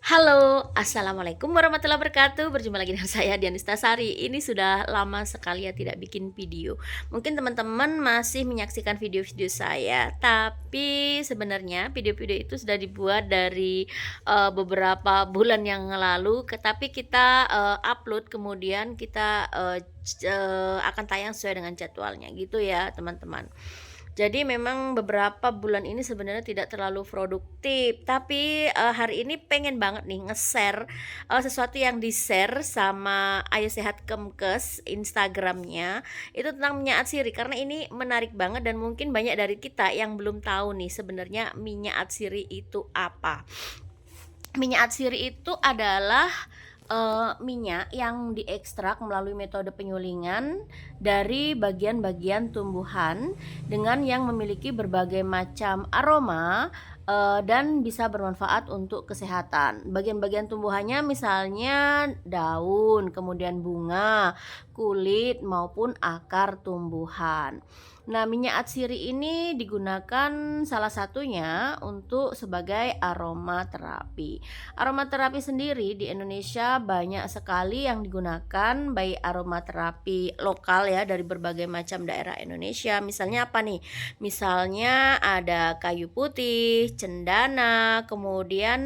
Halo, assalamualaikum warahmatullahi wabarakatuh. Berjumpa lagi dengan saya Dian Sari. Ini sudah lama sekali ya tidak bikin video. Mungkin teman-teman masih menyaksikan video-video saya, tapi sebenarnya video-video itu sudah dibuat dari beberapa bulan yang lalu. Tapi kita upload kemudian kita akan tayang sesuai dengan jadwalnya, gitu ya teman-teman. Jadi memang beberapa bulan ini sebenarnya tidak terlalu produktif, tapi hari ini pengen banget nih nge-share sesuatu yang di-share sama Ayo Sehat Kemkes Instagramnya, itu tentang minyak atsiri karena ini menarik banget dan mungkin banyak dari kita yang belum tahu nih sebenarnya minyak atsiri itu apa. Minyak atsiri itu adalah minyak yang diekstrak melalui metode penyulingan dari bagian-bagian tumbuhan dengan yang memiliki berbagai macam aroma dan bisa bermanfaat untuk kesehatan. Bagian-bagian tumbuhannya misalnya daun, kemudian bunga, kulit maupun akar tumbuhan. Nah, minyak atsiri ini digunakan salah satunya untuk sebagai aromaterapi. Aromaterapi sendiri di Indonesia banyak sekali yang digunakan, baik aromaterapi lokal ya dari berbagai macam daerah Indonesia. Misalnya apa nih? Misalnya ada kayu putih, cendana, kemudian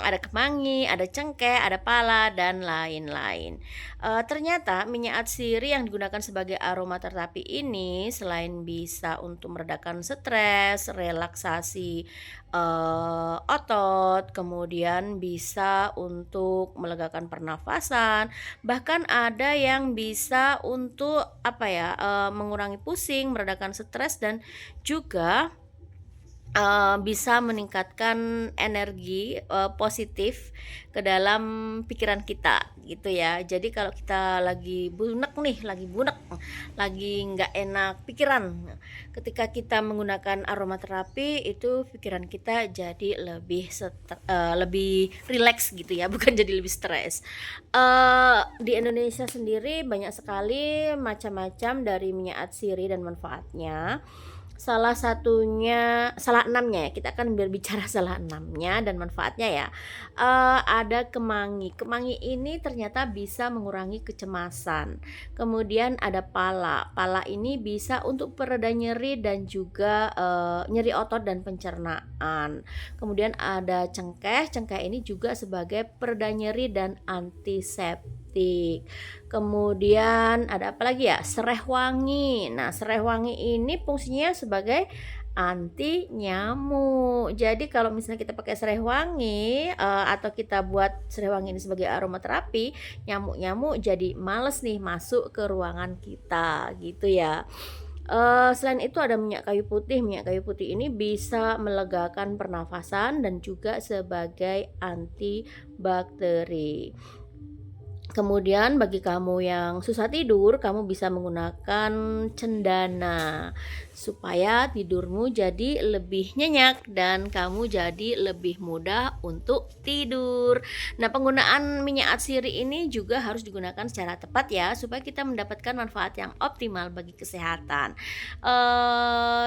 ada kemangi, ada cengkeh, ada pala, dan lain-lain. Ternyata minyak atsiri yang digunakan sebagai aromaterapi ini selain bisa untuk meredakan stres, relaksasi otot, kemudian bisa untuk melegakan pernafasan, bahkan ada yang bisa untuk mengurangi pusing, meredakan stres, dan juga bisa meningkatkan energi positif ke dalam pikiran kita gitu ya. Jadi kalau kita lagi bunek, lagi nggak enak pikiran, ketika kita menggunakan aromaterapi itu pikiran kita jadi lebih rileks gitu ya, bukan jadi lebih stres. Di Indonesia sendiri banyak sekali macam-macam dari minyak atsiri dan manfaatnya. Salah enamnya ya, kita akan berbicara salah enamnya dan manfaatnya ya. Ada kemangi. Kemangi ini ternyata bisa mengurangi kecemasan. Kemudian ada pala. Pala ini bisa untuk pereda nyeri dan juga nyeri otot dan pencernaan. Kemudian ada cengkeh. Cengkeh ini juga sebagai pereda nyeri dan antiseptik. Kemudian ada apa lagi ya? Sereh wangi. Nah, sereh wangi ini fungsinya sebagai anti nyamuk. Jadi kalau misalnya kita pakai sereh wangi atau kita buat sereh wangi ini sebagai aromaterapi, nyamuk-nyamuk jadi males nih masuk ke ruangan kita, gitu ya. Selain itu ada minyak kayu putih. Minyak kayu putih ini bisa melegakan pernafasan dan juga sebagai antibakteri. Kemudian bagi kamu yang susah tidur, kamu bisa menggunakan cendana supaya tidurmu jadi lebih nyenyak dan kamu jadi lebih mudah untuk tidur. Nah, penggunaan minyak atsiri ini juga harus digunakan secara tepat ya supaya kita mendapatkan manfaat yang optimal bagi kesehatan.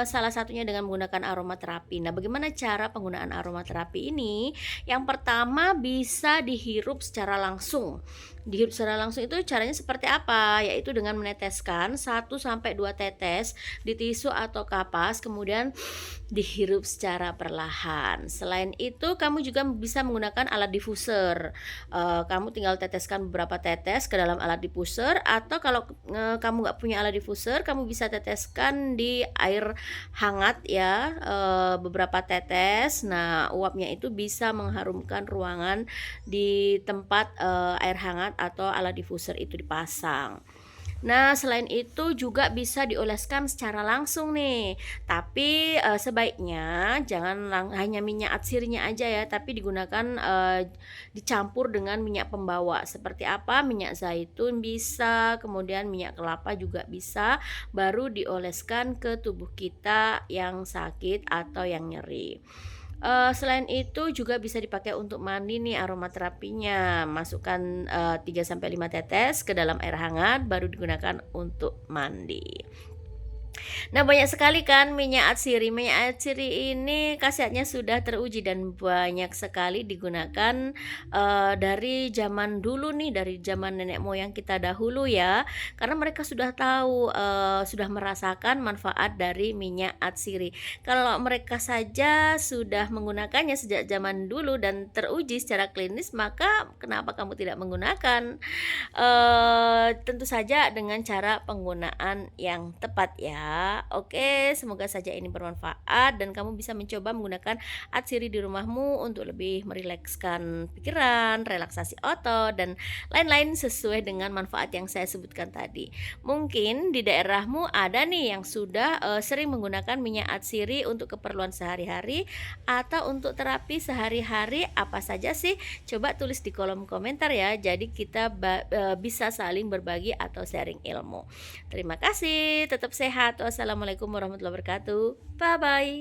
Salah satunya dengan menggunakan aromaterapi. Nah, bagaimana cara penggunaan aromaterapi ini? Yang pertama bisa dihirup secara langsung. Dihirup secara langsung itu caranya seperti apa? Yaitu dengan meneteskan 1-2 tetes di tisu atau kapas, kemudian dihirup secara perlahan. Selain itu, kamu juga bisa menggunakan alat diffuser. Kamu tinggal teteskan beberapa tetes ke dalam alat diffuser, atau kalau kamu nggak punya alat diffuser, kamu bisa teteskan di air hangat ya, beberapa tetes. Nah, uapnya itu bisa mengharumkan ruangan di tempat air hangat atau alat diffuser itu dipasang. Nah, selain itu juga bisa dioleskan secara langsung nih. Tapi sebaiknya jangan hanya minyak atsirinya aja ya, tapi digunakan dicampur dengan minyak pembawa. Seperti apa? Minyak zaitun bisa, kemudian minyak kelapa juga bisa, baru dioleskan ke tubuh kita yang sakit atau yang nyeri. Selain itu juga bisa dipakai untuk mandi nih aromaterapinya. Masukkan 3-5 tetes ke dalam air hangat baru digunakan untuk mandi. Nah, banyak sekali kan minyak atsiri. Minyak atsiri ini khasiatnya sudah teruji dan banyak sekali digunakan, dari zaman dulu nih, dari zaman nenek moyang kita dahulu ya. Karena mereka sudah tahu, sudah merasakan manfaat dari minyak atsiri. Kalau mereka saja sudah menggunakannya sejak zaman dulu dan teruji secara klinis, maka kenapa kamu tidak menggunakan? Tentu saja dengan cara penggunaan yang tepat ya. Oke, semoga saja ini bermanfaat dan kamu bisa mencoba menggunakan atsiri di rumahmu untuk lebih merilekskan pikiran, relaksasi otot dan lain-lain sesuai dengan manfaat yang saya sebutkan tadi. Mungkin di daerahmu ada nih yang sudah, sering menggunakan minyak atsiri untuk keperluan sehari-hari atau untuk terapi sehari-hari apa saja sih? Coba tulis di kolom komentar ya. Jadi kita bisa saling berbagi atau sharing ilmu. Terima kasih, tetap sehat. Wassalamualaikum warahmatullahi wabarakatuh. Bye bye.